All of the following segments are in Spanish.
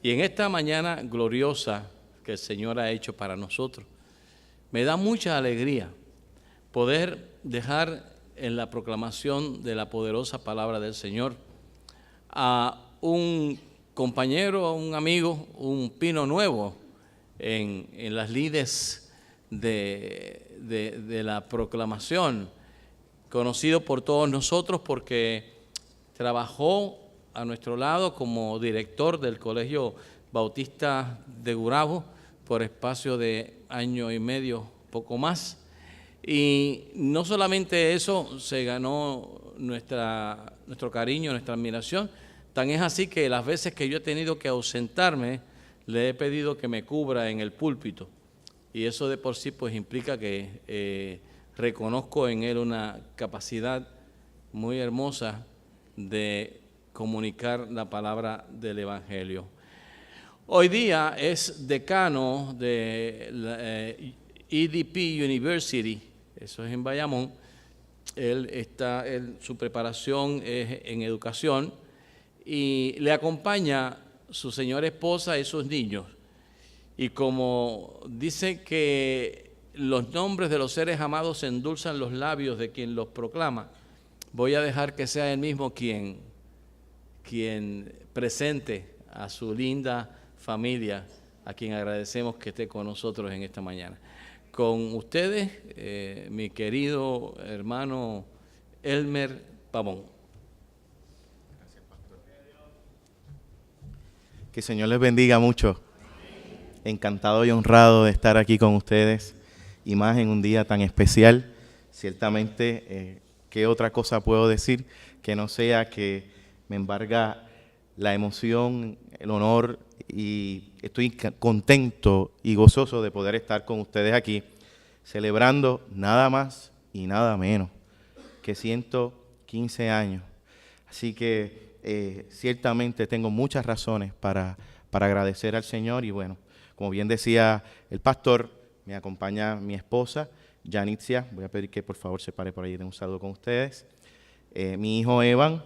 Y en esta mañana gloriosa que el Señor ha hecho para nosotros, me da mucha alegría poder dejar en la proclamación de la poderosa palabra del Señor a un compañero, a un amigo, un pino nuevo en las lides de la proclamación, conocido por todos nosotros porque trabajó a nuestro lado como director del Colegio Bautista de Gurabo por espacio de año y medio, poco más. Y no solamente eso, se ganó nuestro cariño, nuestra admiración. Tan es así que las veces que yo he tenido que ausentarme, le he pedido que me cubra en el púlpito. Y eso de por sí pues implica que reconozco en él una capacidad muy hermosa de comunicar la palabra del Evangelio. Hoy día es decano de la EDP University, eso es en Bayamón. Su preparación es en educación y le acompaña su señora esposa y sus niños. Y como dice que los nombres de los seres amados endulzan los labios de quien los proclama, voy a dejar que sea él mismo quien presente a su linda familia, a quien agradecemos que esté con nosotros en esta mañana. Con ustedes, mi querido hermano Elmer Pavón. Gracias, pastor. Que el Señor les bendiga mucho. Encantado y honrado de estar aquí con ustedes, y más en un día tan especial. Ciertamente, ¿qué otra cosa puedo decir que no sea que me embarga la emoción, el honor, y estoy contento y gozoso de poder estar con ustedes aquí, celebrando nada más y nada menos que 115 años. Así que ciertamente tengo muchas razones para agradecer al Señor. Y bueno, como bien decía el pastor, me acompaña mi esposa, Janitzia. Voy a pedir que por favor se pare por ahí de un saludo con ustedes. Mi hijo Evan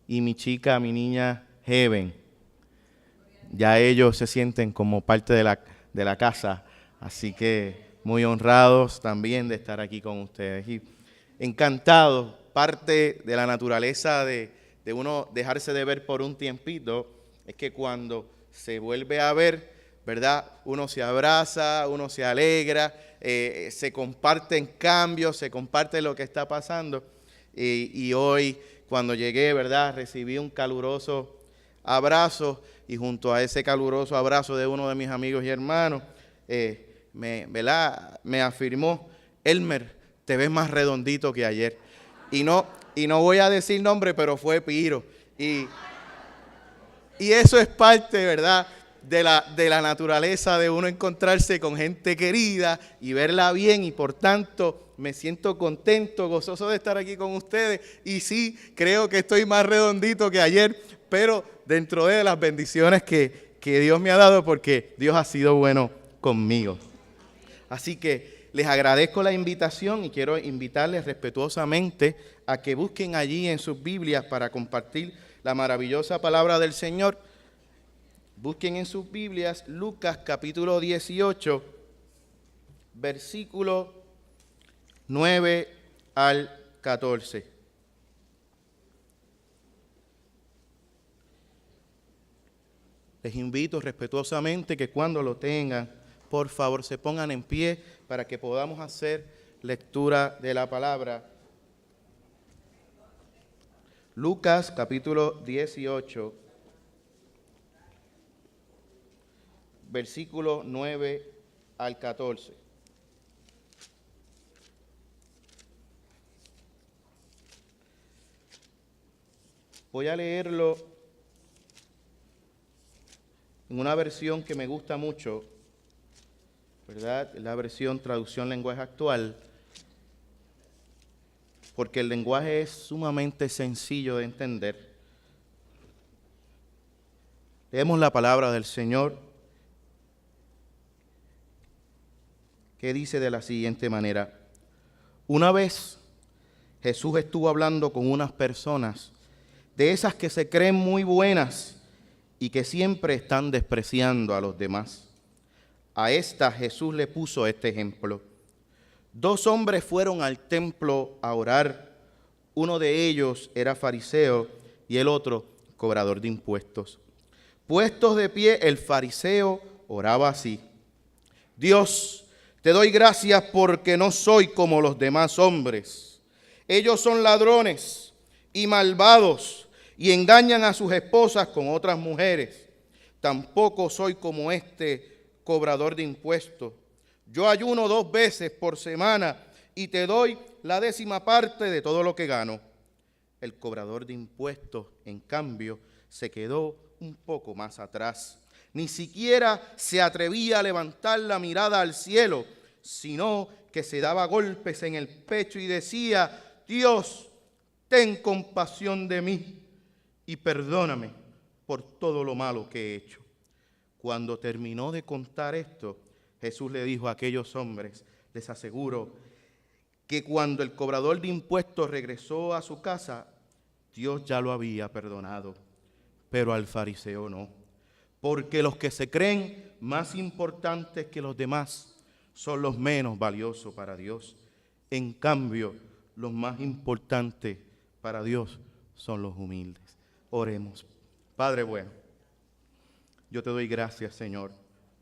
y mi chica, mi niña Heaven. Ya ellos se sienten como parte de la casa, así que muy honrados también de estar aquí con ustedes. Y encantados, parte de la naturaleza de uno dejarse de ver por un tiempito, es que cuando se vuelve a ver, ¿verdad? Uno se abraza, uno se alegra, se comparten cambios, se comparte lo que está pasando. Y hoy, cuando llegué, ¿verdad? Recibí un caluroso abrazo, y junto a ese caluroso abrazo de uno de mis amigos y hermanos, me afirmó: Elmer, te ves más redondito que ayer. Y no voy a decir nombre, pero fue Piro. Y eso es parte, ¿verdad?, de la naturaleza de uno encontrarse con gente querida y verla bien, y por tanto me siento contento, gozoso de estar aquí con ustedes. Y sí, creo que estoy más redondito que ayer, pero dentro de las bendiciones que Dios me ha dado, porque Dios ha sido bueno conmigo. Así que les agradezco la invitación y quiero invitarles respetuosamente a que busquen allí en sus Biblias para compartir la maravillosa palabra del Señor. Busquen en sus Biblias Lucas capítulo 18, versículo 9 al 14. Les invito respetuosamente que cuando lo tengan, por favor, se pongan en pie para que podamos hacer lectura de la palabra. Lucas capítulo 18, versículo 9 al 14. Voy a leerlo en una versión que me gusta mucho, ¿verdad? La versión traducción lenguaje actual, porque el lenguaje es sumamente sencillo de entender. Leemos la palabra del Señor, que dice de la siguiente manera: una vez Jesús estuvo hablando con unas personas de esas que se creen muy buenas y que siempre están despreciando a los demás. A esta Jesús le puso este ejemplo. 2 hombres fueron al templo a orar. Uno de ellos era fariseo y el otro cobrador de impuestos. Puestos de pie, el fariseo oraba así: Dios, te doy gracias porque no soy como los demás hombres. Ellos son ladrones y malvados y engañan a sus esposas con otras mujeres. Tampoco soy como este cobrador de impuestos. Yo ayuno 2 veces por semana y te doy la 10ª parte de todo lo que gano. El cobrador de impuestos, en cambio, se quedó un poco más atrás. Ni siquiera se atrevía a levantar la mirada al cielo, sino que se daba golpes en el pecho y decía: Dios, ten compasión de mí y perdóname por todo lo malo que he hecho. Cuando terminó de contar esto, Jesús le dijo a aquellos hombres: les aseguro que cuando el cobrador de impuestos regresó a su casa, Dios ya lo había perdonado, pero al fariseo no. Porque los que se creen más importantes que los demás son los menos valiosos para Dios. En cambio, los más importantes para Dios son los humildes. Oremos. Padre bueno, yo te doy gracias, Señor,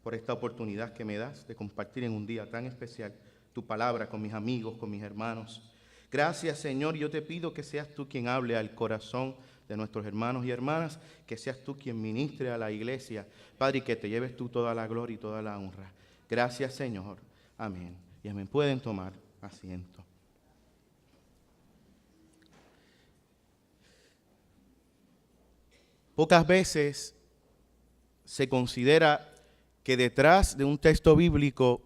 por esta oportunidad que me das de compartir en un día tan especial tu palabra con mis amigos, con mis hermanos. Gracias, Señor, yo te pido que seas tú quien hable al corazón de nuestros hermanos y hermanas, que seas tú quien ministre a la iglesia, Padre, y que te lleves tú toda la gloria y toda la honra. Gracias, Señor. Amén. Y amén. Pueden tomar asiento. Pocas veces se considera que detrás de un texto bíblico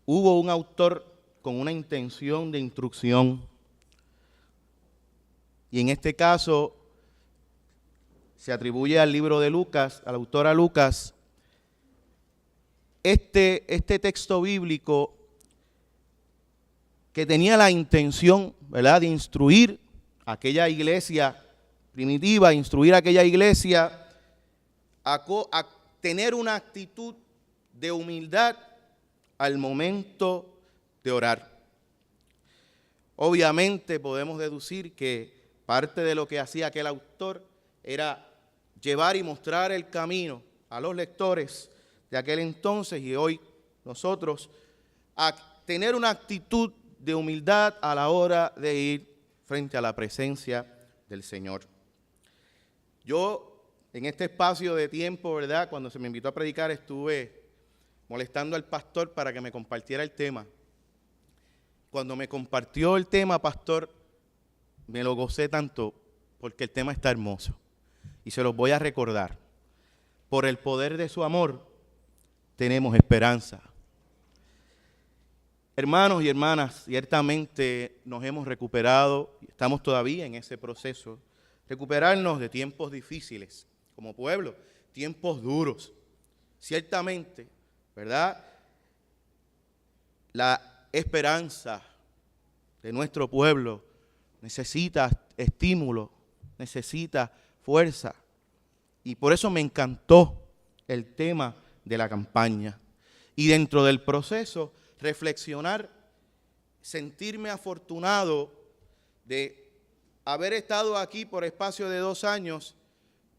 hubo un autor con una intención de instrucción. Y en este caso se atribuye al libro de Lucas, al autor a Lucas, este texto bíblico que tenía la intención, ¿verdad?, de instruir a aquella iglesia primitiva, instruir a aquella iglesia a tener una actitud de humildad al momento de orar. Obviamente podemos deducir que parte de lo que hacía aquel autor era llevar y mostrar el camino a los lectores de aquel entonces y hoy nosotros a tener una actitud de humildad a la hora de ir frente a la presencia del Señor. Yo en este espacio de tiempo, ¿verdad?, cuando se me invitó a predicar estuve molestando al pastor para que me compartiera el tema. Cuando me compartió el tema, pastor, me lo gocé tanto porque el tema está hermoso y se los voy a recordar. Por el poder de su amor tenemos esperanza. Hermanos y hermanas, ciertamente nos hemos recuperado, estamos todavía en ese proceso, recuperarnos de tiempos difíciles como pueblo, tiempos duros. Ciertamente, ¿verdad?, la esperanza de nuestro pueblo necesita estímulo, necesita fuerza. Y por eso me encantó el tema de la campaña. Y dentro del proceso, reflexionar, sentirme afortunado de haber estado aquí por espacio de 2 años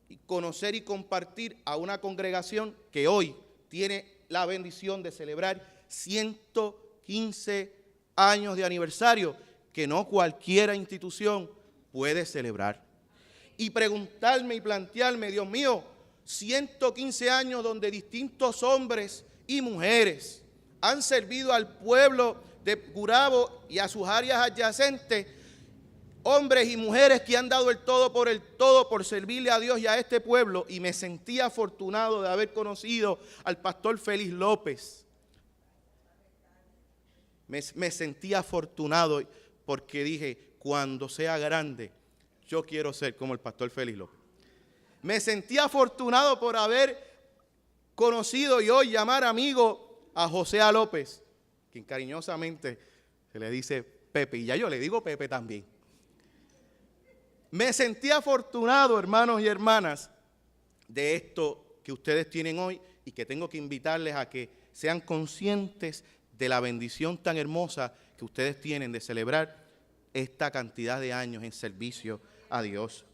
y conocer y compartir a una congregación que hoy tiene la bendición de celebrar 115 años de aniversario, que no cualquier institución puede celebrar. Y preguntarme y plantearme, Dios mío, 115 años donde distintos hombres y mujeres han servido al pueblo de Gurabo y a sus áreas adyacentes, hombres y mujeres que han dado el todo por servirle a Dios y a este pueblo, y me sentí afortunado de haber conocido al pastor Félix López. Me sentí afortunado porque dije, cuando sea grande, yo quiero ser como el pastor Félix López. Me sentí afortunado por haber conocido y hoy llamar amigo a José A. López, quien cariñosamente se le dice Pepe, y ya yo le digo Pepe también. Me sentí afortunado, hermanos y hermanas, de esto que ustedes tienen hoy y que tengo que invitarles a que sean conscientes de la bendición tan hermosa que ustedes tienen de celebrar esta cantidad de años en servicio a Dios.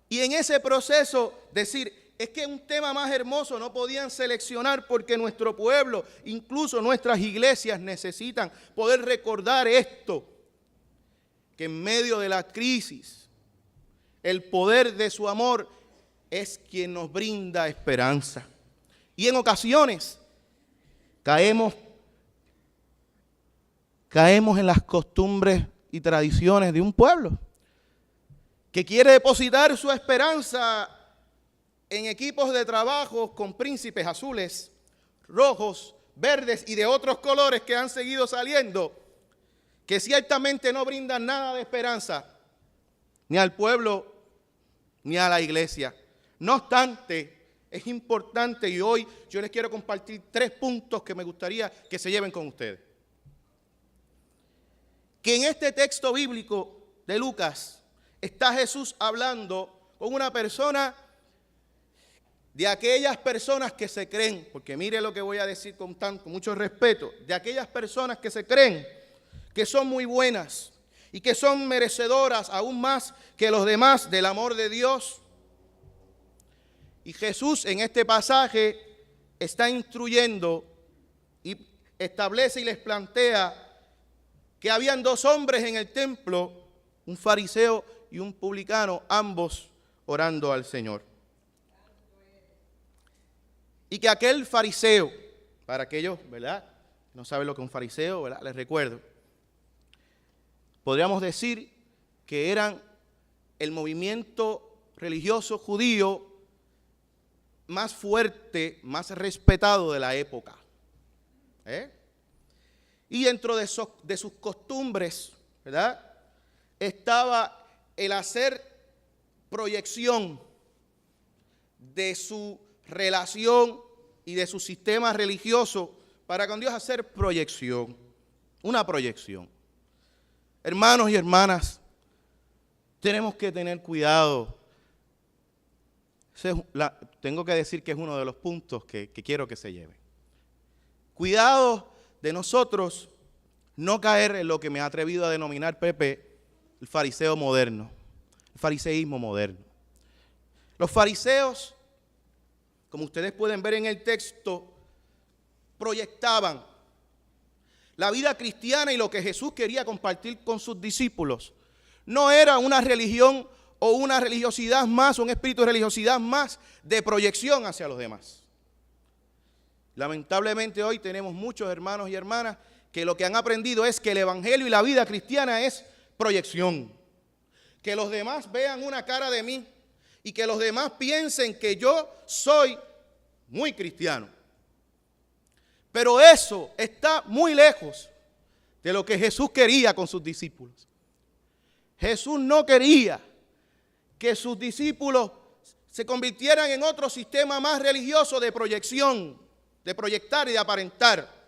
Y en ese proceso decir, es que un tema más hermoso no podían seleccionar porque nuestro pueblo, incluso nuestras iglesias necesitan poder recordar esto, que en medio de la crisis, el poder de su amor es quien nos brinda esperanza. Y en ocasiones caemos en las costumbres y tradiciones de un pueblo que quiere depositar su esperanza en equipos de trabajo con príncipes azules, rojos, verdes y de otros colores que han seguido saliendo, que ciertamente no brindan nada de esperanza ni al pueblo ni a la iglesia. No obstante, es importante y hoy yo les quiero compartir 3 puntos que me gustaría que se lleven con ustedes. Que en este texto bíblico de Lucas está Jesús hablando con una persona, de aquellas personas que se creen, porque mire lo que voy a decir con mucho respeto, de aquellas personas que se creen que son muy buenas y que son merecedoras aún más que los demás del amor de Dios. Y Jesús en este pasaje está instruyendo y establece y les plantea que habían 2 hombres en el templo, un fariseo y un publicano, ambos orando al Señor. Y que aquel fariseo, para aquellos, ¿verdad?, no saben lo que es un fariseo, ¿verdad?, les recuerdo, podríamos decir que eran el movimiento religioso judío más fuerte, más respetado de la época. Y dentro de sus costumbres, ¿verdad?, estaba el hacer proyección de su relación y de su sistema religioso para con Dios, hacer proyección, una proyección. Hermanos y hermanas, tenemos que tener cuidado. Tengo que decir que es uno de los puntos que quiero que se lleve. Cuidado de nosotros no caer en lo que me ha atrevido a denominar Pepe el fariseo moderno, el fariseísmo moderno. Los fariseos, como ustedes pueden ver en el texto, proyectaban la vida cristiana y lo que Jesús quería compartir con sus discípulos. No era una religión o una religiosidad más, un espíritu de religiosidad más de proyección hacia los demás. Lamentablemente hoy tenemos muchos hermanos y hermanas que lo que han aprendido es que el evangelio y la vida cristiana es proyección. Que los demás vean una cara de mí y que los demás piensen que yo soy muy cristiano. Pero eso está muy lejos de lo que Jesús quería con sus discípulos. Jesús no quería que sus discípulos se convirtieran en otro sistema más religioso de proyección, de proyectar y de aparentar.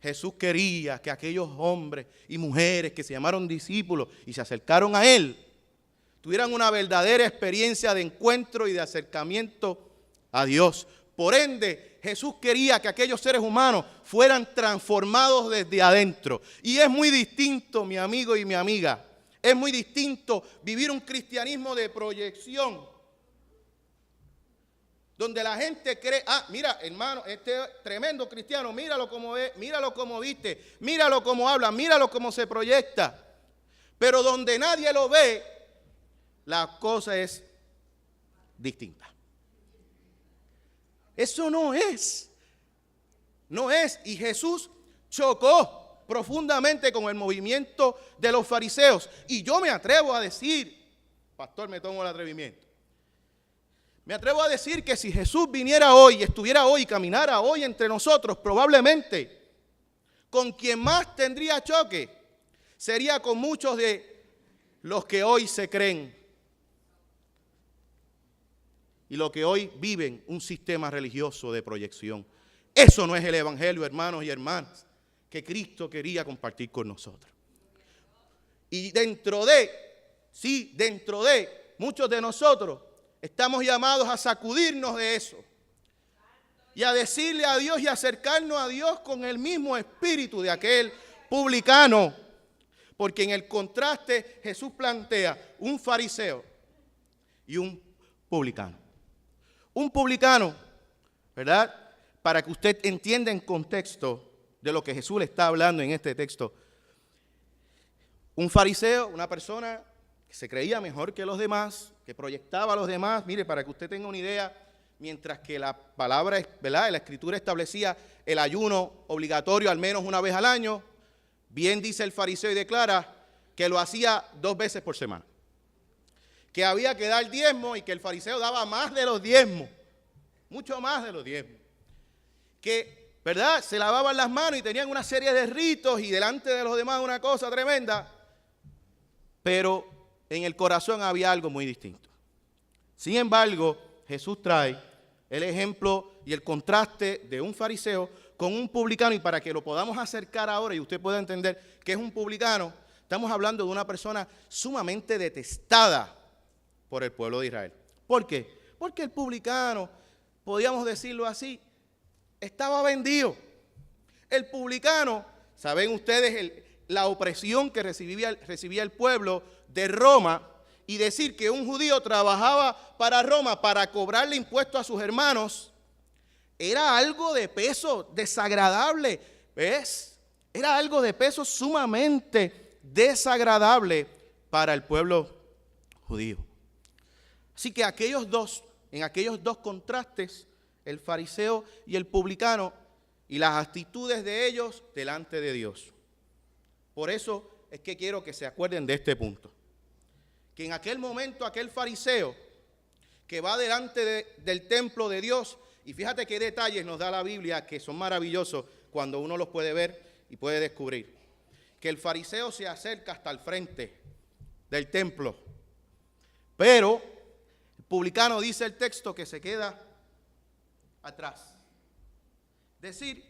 Jesús quería que aquellos hombres y mujeres que se llamaron discípulos y se acercaron a Él, tuvieran una verdadera experiencia de encuentro y de acercamiento a Dios. Por ende, Jesús quería que aquellos seres humanos fueran transformados desde adentro. Y es muy distinto, mi amigo y mi amiga, es muy distinto vivir un cristianismo de proyección, donde la gente cree, mira, hermano, este tremendo cristiano, míralo como ve, míralo como viste, míralo como habla, míralo como se proyecta. Pero donde nadie lo ve, la cosa es distinta. Eso no es. Y Jesús chocó profundamente con el movimiento de los fariseos. Y yo me atrevo a decir, pastor, me tomo el atrevimiento. Me atrevo a decir que si Jesús viniera hoy, estuviera hoy, caminara hoy entre nosotros, probablemente con quien más tendría choque sería con muchos de los que hoy se creen y los que hoy viven un sistema religioso de proyección. Eso no es el evangelio, hermanos y hermanas, que Cristo quería compartir con nosotros. Y dentro de muchos de nosotros estamos llamados a sacudirnos de eso y a decirle a Dios y acercarnos a Dios con el mismo espíritu de aquel publicano. Porque en el contraste Jesús plantea un fariseo y un publicano. Un publicano, ¿verdad? Para que usted entienda en contexto de lo que Jesús le está hablando en este texto. Un fariseo, una persona que se creía mejor que los demás, que proyectaba a los demás. Mire, para que usted tenga una idea, mientras que la palabra, ¿verdad?, la Escritura establecía el ayuno obligatorio al menos una vez al año, bien dice el fariseo y declara que lo hacía 2 veces por semana. Que había que dar diezmo y que el fariseo daba más de los diezmos, mucho más de los diezmos. Que, ¿verdad?, se lavaban las manos y tenían una serie de ritos y delante de los demás una cosa tremenda. Pero en el corazón había algo muy distinto. Sin embargo, Jesús trae el ejemplo y el contraste de un fariseo con un publicano, y para que lo podamos acercar ahora y usted pueda entender qué es un publicano, estamos hablando de una persona sumamente detestada por el pueblo de Israel. ¿Por qué? Porque el publicano, podríamos decirlo así, estaba vendido. El publicano, saben ustedes la opresión que recibía el pueblo de Roma, y decir que un judío trabajaba para Roma para cobrarle impuestos a sus hermanos, era algo de peso desagradable, ¿ves? Era algo de peso sumamente desagradable para el pueblo judío. Así que en aquellos dos contrastes, el fariseo y el publicano, y las actitudes de ellos delante de Dios. Por eso es que quiero que se acuerden de este punto. Que en aquel momento aquel fariseo que va delante del templo de Dios, y fíjate qué detalles nos da la Biblia que son maravillosos cuando uno los puede ver y puede descubrir. Que el fariseo se acerca hasta el frente del templo, pero el publicano, dice el texto, que se queda atrás. Es decir,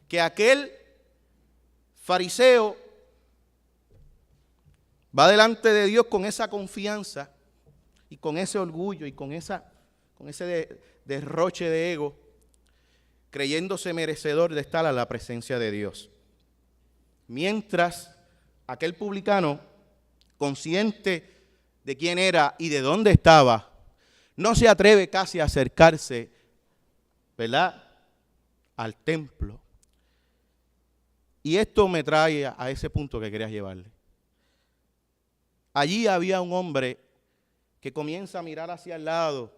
que aquel fariseo va delante de Dios con esa confianza y con ese orgullo y con ese derroche de ego, creyéndose merecedor de estar a la presencia de Dios. Mientras aquel publicano, consciente de quién era y de dónde estaba, no se atreve casi a acercarse, ¿verdad?, al templo. Y esto me trae a ese punto que quería llevarle. Allí había un hombre que comienza a mirar hacia el lado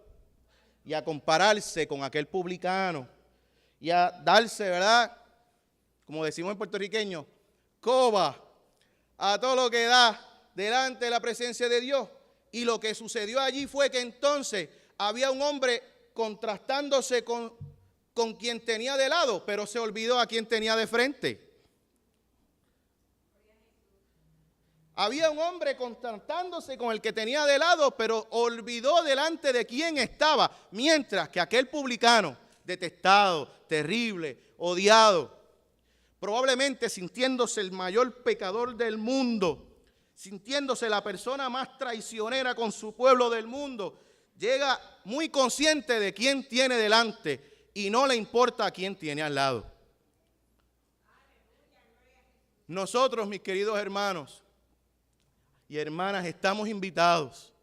y a compararse con aquel publicano y a darse, ¿verdad?, como decimos en puertorriqueño, coba a todo lo que da delante de la presencia de Dios. Y lo que sucedió allí fue que entonces había un hombre contrastándose con quien tenía de lado, pero se olvidó a quien tenía de frente. Había un hombre contrastándose con el que tenía de lado, pero olvidó delante de quién estaba. Mientras que aquel publicano, detestado, terrible, odiado, probablemente sintiéndose el mayor pecador del mundo, sintiéndose la persona más traicionera con su pueblo del mundo, llega muy consciente de quién tiene delante y no le importa a quién tiene al lado. Nosotros, mis queridos hermanos y hermanas, estamos invitados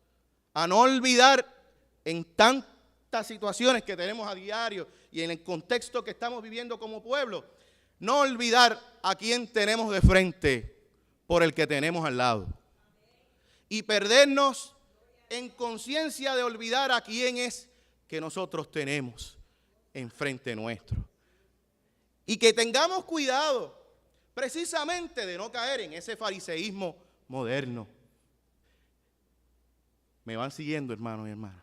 a no olvidar en tantas situaciones que tenemos a diario y en el contexto que estamos viviendo como pueblo, no olvidar a quién tenemos de frente por el que tenemos al lado. Y perdernos en conciencia de olvidar a quién es que nosotros tenemos enfrente nuestro. Y que tengamos cuidado precisamente de no caer en ese fariseísmo moderno. ¿Me van siguiendo, hermanos y hermanas?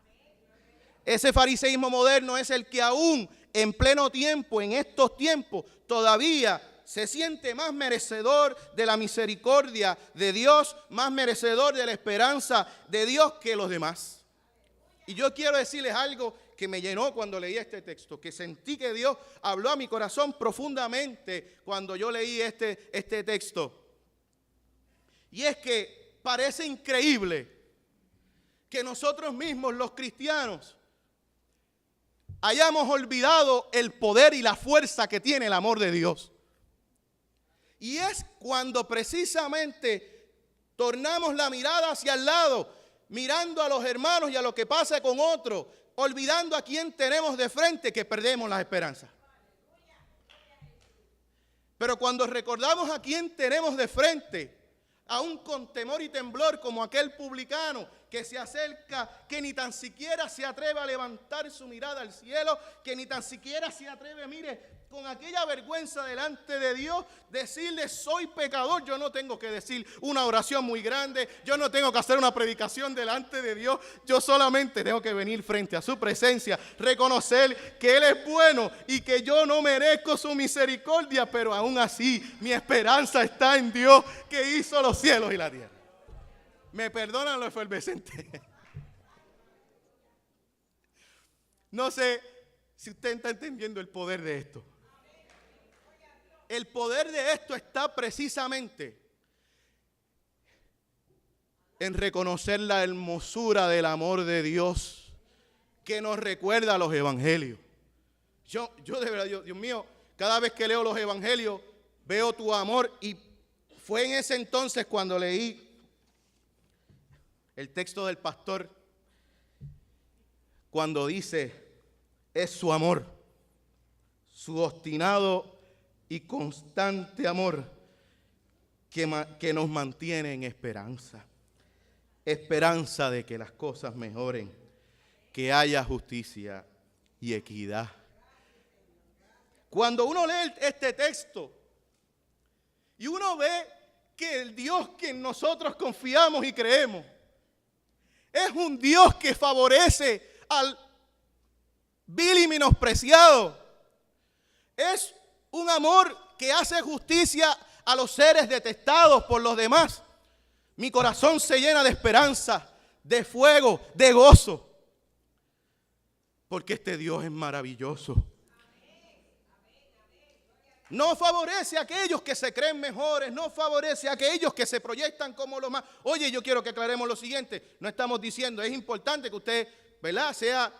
Ese fariseísmo moderno es el que aún en pleno tiempo, en estos tiempos, todavía se siente más merecedor de la misericordia de Dios, más merecedor de la esperanza de Dios que los demás. Y yo quiero decirles algo que me llenó cuando leí este texto, que sentí que Dios habló a mi corazón profundamente cuando yo leí este texto. Y es que parece increíble que nosotros mismos, los cristianos, hayamos olvidado el poder y la fuerza que tiene el amor de Dios. Y es cuando precisamente tornamos la mirada hacia el lado, mirando a los hermanos y a lo que pasa con otros, olvidando a quién tenemos de frente, que perdemos las esperanzas. Pero cuando recordamos a quién tenemos de frente, aún con temor y temblor, como aquel publicano que se acerca, que ni tan siquiera se atreve a levantar su mirada al cielo, que ni tan siquiera se atreve, mire, con aquella vergüenza delante de Dios, decirle soy pecador. Yo no tengo que decir una oración muy grande, yo no tengo que hacer una predicación delante de Dios, yo solamente tengo que venir frente a su presencia, reconocer que Él es bueno y que yo no merezco su misericordia, pero aún así mi esperanza está en Dios que hizo los cielos y la tierra. Me perdonan lo efervescente. No sé si usted está entendiendo el poder de esto. El poder de esto está precisamente en reconocer la hermosura del amor de Dios que nos recuerda a los evangelios. Yo de verdad, Dios mío, cada vez que leo los evangelios veo tu amor, y fue en ese entonces cuando leí el texto del pastor, cuando dice, es su amor, su obstinado y constante amor que nos mantiene en esperanza. Esperanza de que las cosas mejoren, que haya justicia y equidad. Cuando uno lee este texto y uno ve que el Dios que en nosotros confiamos y creemos es un Dios que favorece al vil y menospreciado, es un amor que hace justicia a los seres detestados por los demás, mi corazón se llena de esperanza, de fuego, de gozo, porque este Dios es maravilloso. No favorece a aquellos que se creen mejores, no favorece a aquellos que se proyectan como los más. Oye, yo quiero que aclaremos lo siguiente, no estamos diciendo, es importante que usted, ¿verdad?, sea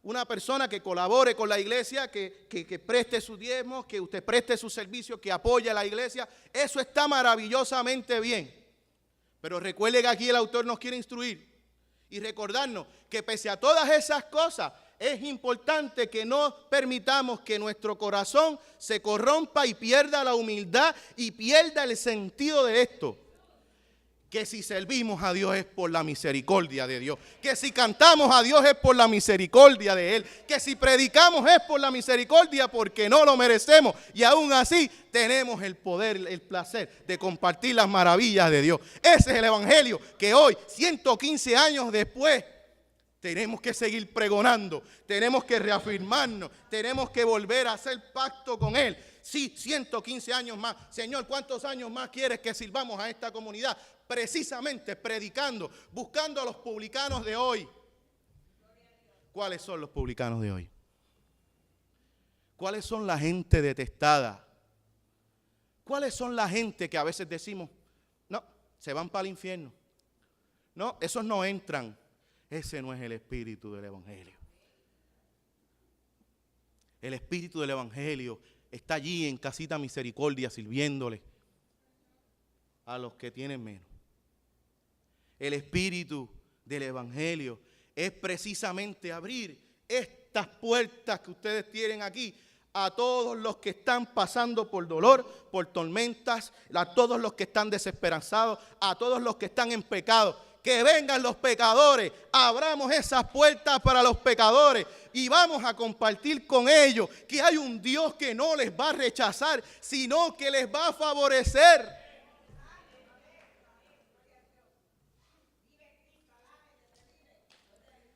una persona que colabore con la iglesia, que preste sus diezmos, que usted preste su servicio, que apoye a la iglesia. Eso está maravillosamente bien. Pero recuerde que aquí el autor nos quiere instruir y recordarnos que pese a todas esas cosas, es importante que no permitamos que nuestro corazón se corrompa y pierda la humildad y pierda el sentido de esto. Que si servimos a Dios es por la misericordia de Dios. Que si cantamos a Dios es por la misericordia de Él. Que si predicamos es por la misericordia, porque no lo merecemos. Y aún así tenemos el poder, el placer de compartir las maravillas de Dios. Ese es el evangelio que hoy, 115 años después, tenemos que seguir pregonando. Tenemos que reafirmarnos. Tenemos que volver a hacer pacto con Él. Sí, 115 años más. Señor, ¿cuántos años más quieres que sirvamos a esta comunidad? Precisamente predicando, buscando a los publicanos de hoy. ¿Cuáles son los publicanos de hoy? ¿Cuáles son la gente detestada? ¿Cuáles son la gente que a veces decimos, no, se van para el infierno? No, esos no entran. Ese no es el espíritu del evangelio. El espíritu del evangelio está allí en Casita Misericordia sirviéndole a los que tienen menos. El espíritu del evangelio es precisamente abrir estas puertas que ustedes tienen aquí a todos los que están pasando por dolor, por tormentas, a todos los que están desesperanzados, a todos los que están en pecado. Que vengan los pecadores, abramos esas puertas para los pecadores y vamos a compartir con ellos que hay un Dios que no les va a rechazar, sino que les va a favorecer.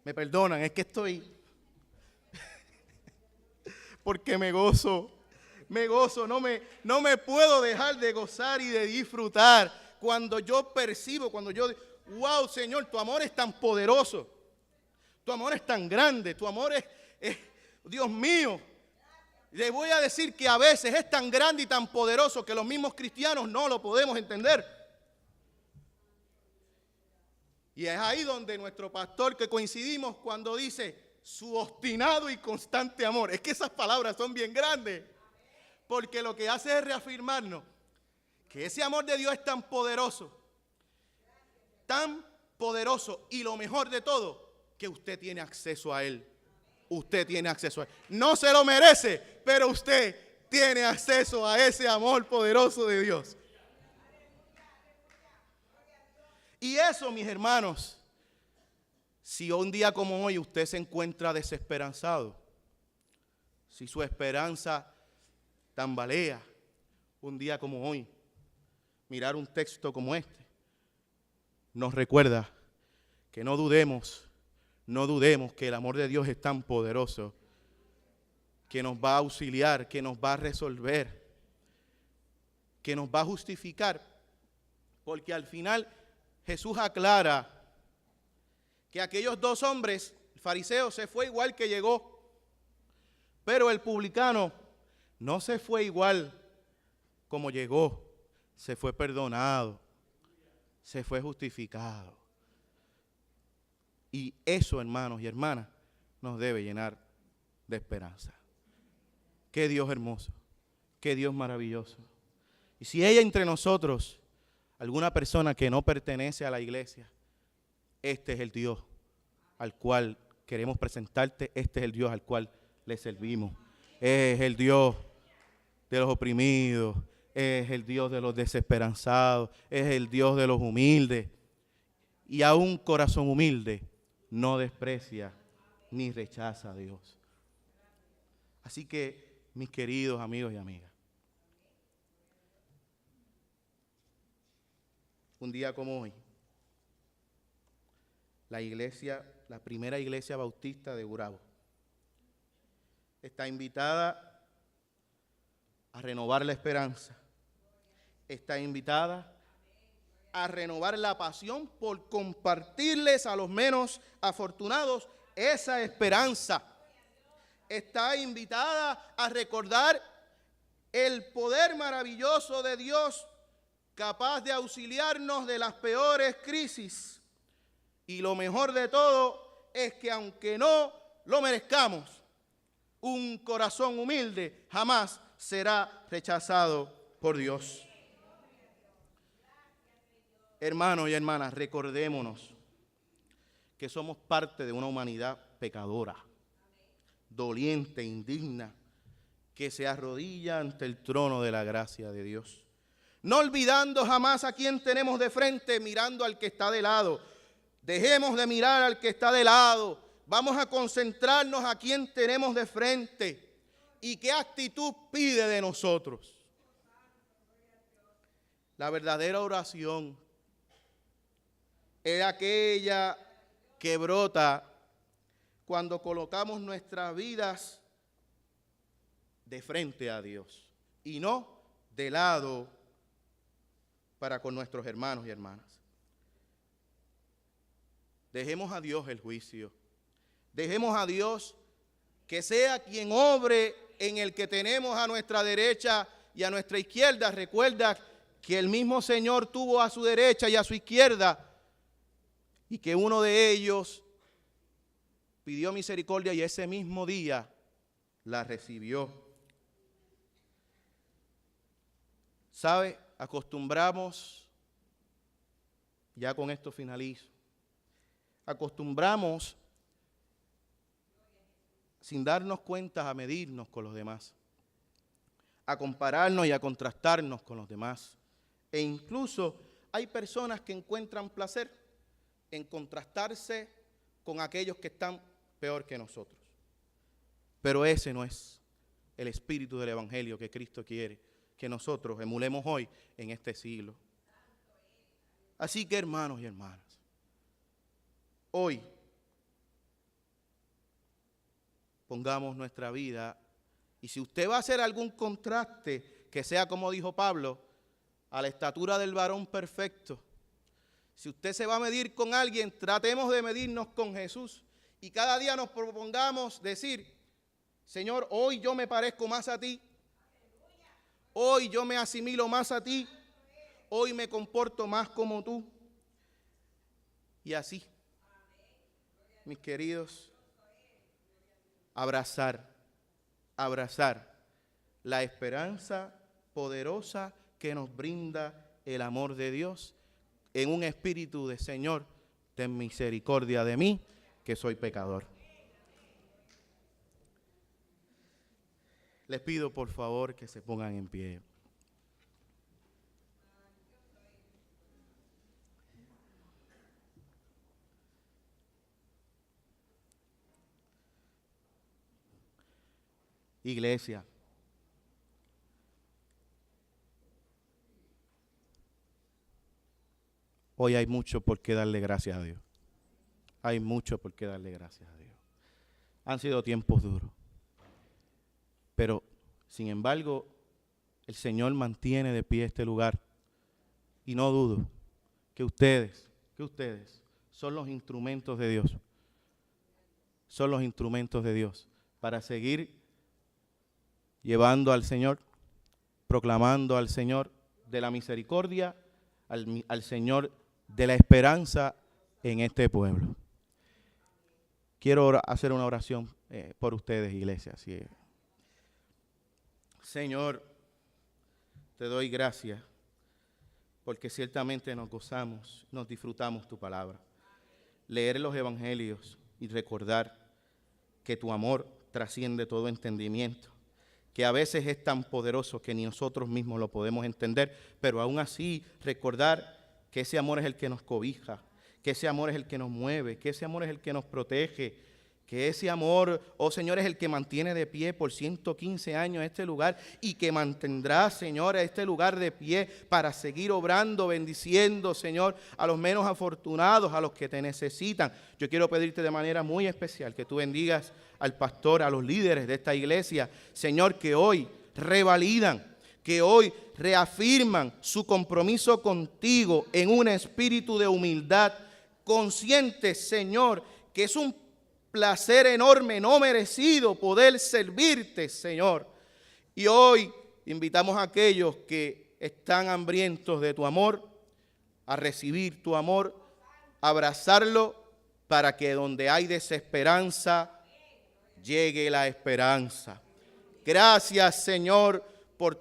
Me perdonan, es que estoy, porque me gozo, no me puedo dejar de gozar y de disfrutar cuando yo percibo, cuando yo, wow, Señor, tu amor es tan poderoso, tu amor es tan grande, tu amor es Dios mío. Le voy a decir que a veces es tan grande y tan poderoso que los mismos cristianos no lo podemos entender. Y es ahí donde nuestro pastor, que coincidimos, cuando dice su obstinado y constante amor. Es que esas palabras son bien grandes, porque lo que hace es reafirmarnos que ese amor de Dios es tan poderoso, y lo mejor de todo, que usted tiene acceso a Él. Usted tiene acceso a Él. No se lo merece, pero usted tiene acceso a ese amor poderoso de Dios. Y eso, mis hermanos, si un día como hoy usted se encuentra desesperanzado, si su esperanza tambalea, un día como hoy, mirar un texto como este nos recuerda que no dudemos que el amor de Dios es tan poderoso que nos va a auxiliar, que nos va a resolver, que nos va a justificar, porque al final Jesús aclara que aquellos dos hombres, el fariseo se fue igual que llegó, pero el publicano no se fue igual como llegó, se fue perdonado, se fue justificado. Y eso, hermanos y hermanas, nos debe llenar de esperanza. Qué Dios hermoso, qué Dios maravilloso. Y si hay entre nosotros alguna persona que no pertenece a la iglesia, este es el Dios al cual queremos presentarte, este es el Dios al cual le servimos. Es el Dios de los oprimidos, es el Dios de los desesperanzados, es el Dios de los humildes. Y a un corazón humilde no desprecia ni rechaza a Dios. Así que, mis queridos amigos y amigas, un día como hoy, la primera iglesia bautista de Gurabo, está invitada a renovar la esperanza, está invitada a renovar la pasión por compartirles a los menos afortunados esa esperanza. Está invitada a recordar el poder maravilloso de Dios, capaz de auxiliarnos de las peores crisis. Y lo mejor de todo es que aunque no lo merezcamos, un corazón humilde jamás será rechazado por Dios. Hermanos y hermanas, recordémonos que somos parte de una humanidad pecadora, doliente, indigna, que se arrodilla ante el trono de la gracia de Dios. No olvidando jamás a quien tenemos de frente, mirando al que está de lado. Dejemos de mirar al que está de lado. Vamos a concentrarnos a quien tenemos de frente y qué actitud pide de nosotros. La verdadera oración es aquella que brota cuando colocamos nuestras vidas de frente a Dios y no de lado para con nuestros hermanos y hermanas. Dejemos a Dios el juicio. Dejemos a Dios que sea quien obre en el que tenemos a nuestra derecha y a nuestra izquierda. Recuerda que el mismo Señor tuvo a su derecha y a su izquierda y que uno de ellos pidió misericordia y ese mismo día la recibió. ¿Sabe? Acostumbramos, ya con esto finalizo, acostumbramos sin darnos cuenta a medirnos con los demás, a compararnos y a contrastarnos con los demás. E incluso hay personas que encuentran placer en contrastarse con aquellos que están peor que nosotros. Pero ese no es el espíritu del Evangelio que Cristo quiere que nosotros emulemos hoy en este siglo. Así que, hermanos y hermanas, hoy pongamos nuestra vida, y si usted va a hacer algún contraste, que sea como dijo Pablo, a la estatura del varón perfecto. Si usted se va a medir con alguien, tratemos de medirnos con Jesús. Y cada día nos propongamos decir, Señor, hoy yo me parezco más a ti. Hoy yo me asimilo más a ti. Hoy me comporto más como tú. Y así, mis queridos, abrazar la esperanza poderosa que nos brinda el amor de Dios en un espíritu de Señor, ten misericordia de mí, que soy pecador. Les pido por favor que se pongan en pie. Iglesia, hoy hay mucho por qué darle gracias a Dios. Hay mucho por qué darle gracias a Dios. Han sido tiempos duros. Pero, sin embargo, el Señor mantiene de pie este lugar. Y no dudo que ustedes son los instrumentos de Dios. Son los instrumentos de Dios para seguir llevando al Señor, proclamando al Señor de la misericordia, al Señor de la esperanza en este pueblo. Quiero hacer una oración por ustedes, iglesia. Así es. Señor, te doy gracias porque ciertamente nos gozamos, nos disfrutamos tu palabra. Leer los evangelios y recordar que tu amor trasciende todo entendimiento, que a veces es tan poderoso que ni nosotros mismos lo podemos entender, pero aún así recordar que ese amor es el que nos cobija, que ese amor es el que nos mueve, que ese amor es el que nos protege, que ese amor, oh Señor, es el que mantiene de pie por 115 años este lugar y que mantendrá, Señor, este lugar de pie para seguir obrando, bendiciendo, Señor, a los menos afortunados, a los que te necesitan. Yo quiero pedirte de manera muy especial que tú bendigas al pastor, a los líderes de esta iglesia, Señor, que hoy revalidan, que hoy reafirman su compromiso contigo en un espíritu de humildad, conscientes, Señor, que es un placer enorme, no merecido, poder servirte, Señor. Y hoy invitamos a aquellos que están hambrientos de tu amor, a recibir tu amor, a abrazarlo, para que donde hay desesperanza, llegue la esperanza. Gracias, Señor, por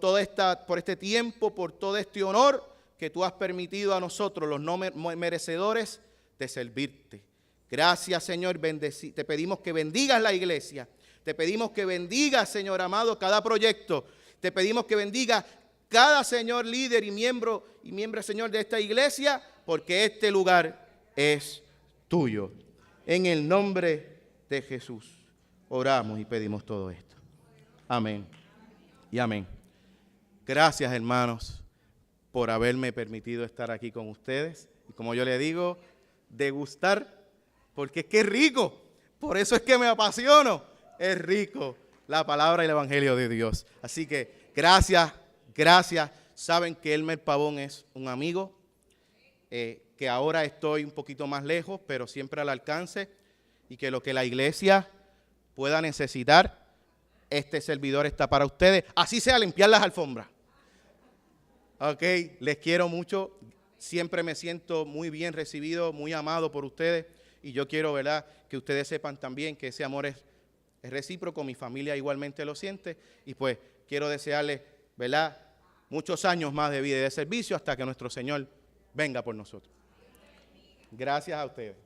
este tiempo, por todo este honor que tú has permitido a nosotros, los no merecedores, de servirte. Gracias, Señor, te pedimos que bendigas la iglesia, te pedimos que bendigas, Señor amado, cada proyecto, te pedimos que bendiga cada, Señor, líder y miembro, Señor, de esta iglesia, porque este lugar es tuyo. En el nombre de Jesús oramos y pedimos todo esto. Amén y amén. Gracias, hermanos, por haberme permitido estar aquí con ustedes. Y como yo le digo, degustar, porque es que es rico. Por eso es que me apasiono. Es rico la palabra y el evangelio de Dios. Así que gracias. Saben que Elmer Pavón es un amigo, que ahora estoy un poquito más lejos, pero siempre al alcance, y que lo que la iglesia pueda necesitar, este servidor está para ustedes. Así sea limpiar las alfombras. Ok, les quiero mucho. Siempre me siento muy bien recibido, muy amado por ustedes. Y yo quiero, ¿verdad?, que ustedes sepan también que ese amor es recíproco. Mi familia igualmente lo siente. Y pues quiero desearles, ¿verdad?, muchos años más de vida y de servicio hasta que nuestro Señor venga por nosotros. Gracias a ustedes.